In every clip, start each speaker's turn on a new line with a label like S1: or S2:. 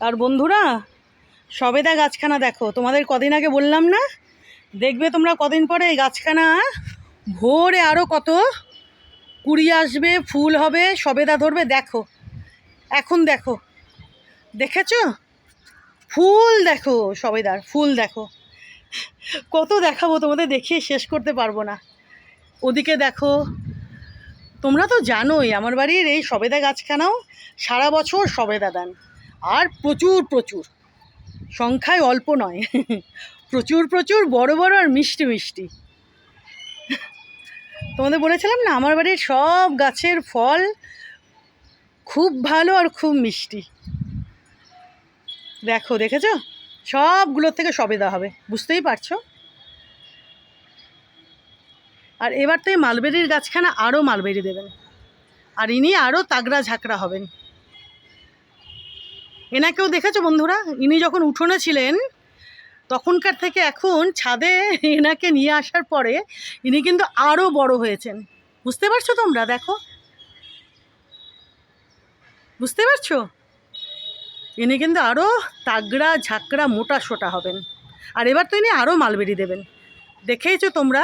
S1: আর বন্ধুরা, সবেদা গাছখানা দেখো, তোমাদের কদিন আগে বললাম না, দেখবে তোমরা কদিন পরে এই গাছখানা ভোরে আরও কত কুড়ি আসবে, ফুল হবে, সবেদা ধরবে। দেখো এখন দেখো, দেখেছো? ফুল দেখো, সবেদার ফুল দেখো। কত দেখাবো তোমাদের, দেখিয়ে শেষ করতে পারবো না। ওদিকে দেখো, তোমরা তো জানোই আমার বাড়ির এই সবেদা গাছখানাও সারা বছর সবেদা দেন, আর প্রচুর প্রচুর, সংখ্যায় অল্প নয়, প্রচুর প্রচুর, বড় বড় আর মিষ্টি মিষ্টি। তোমাদের বলেছিলাম না আমার বাড়ির সব গাছের ফল খুব ভালো আর খুব মিষ্টি। দেখো, দেখেছো? সবগুলোর থেকে সবেদা হবে, বুঝতেই পারছো। আর এবার তো এই মালবেরির গাছখানা আরও মালবেরি দেবেন, আর ইনি আরও তাগড়া ঝাঁকড়া হবেন। এনাকেও দেখেছো বন্ধুরা, ইনি যখন উঠোনে ছিলেন তখনকার থেকে এখন ছাদে এনাকে নিয়ে আসার পরে ইনি কিন্তু আরও বড় হয়েছেন। বুঝতে পারছো তোমরা? দেখো, বুঝতে পারছো? ইনি কিন্তু আরও তাগড়া ঝাঁকড়া মোটা সোটা হবেন। আর এবার তো ইনি আরও মালবেরি দেবেন। দেখেইছো তোমরা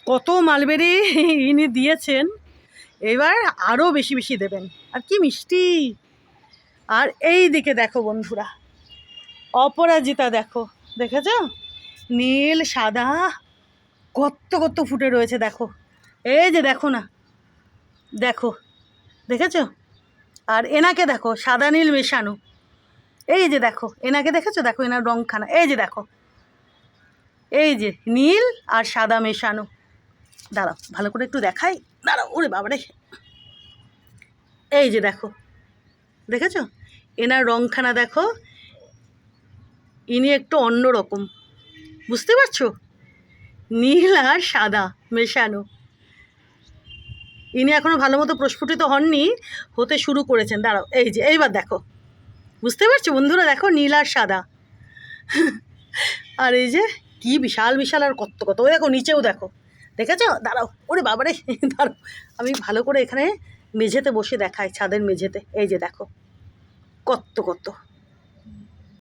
S1: কত মালবেরি ইনি দিয়েছেন, এবার আরও বেশি বেশি দেবেন। আর কি মিষ্টি! আর এই দিকে দেখো বন্ধুরা, অপরাজিতা দেখো, দেখেছ? নীল সাদা কত কত ফুটে রয়েছে। দেখো, এই যে দেখো না, দেখো, দেখেছ? আর এনাকে দেখো, সাদা নীল মেশানো। এই যে দেখো, এনাকে দেখেছো? দেখো এনার রংখানা, এই যে দেখো, এই যে নীল আর সাদা মেশানো। দাঁড়াও ভালো করে একটু দেখাই, দাঁড়াও। ওরে বাবারে, এই যে দেখো, দেখেছো? এনার রংখানা দেখো, ইনি একটু অন্য রকম, বুঝতে পারছো? নীল আর সাদা মেশানো। ইনি এখনও ভালো মতো প্রস্ফুটিত হননি, হতে শুরু করেছেন। দাঁড়াও, এই যে এইবার দেখো, বুঝতে পারছো বন্ধুরা? দেখো, নীল আর সাদা। আর এই যে কি বিশাল বিশাল, আর কত কত। ওই দেখো নিচেও দেখো, দেখেছো? দাঁড়াও, ওরে বাবারে, দাঁড়াও আমি ভালো করে এখানে মেঝেতে বসে দেখাই, ছাদের মেঝেতে। এই যে দেখো কত কত।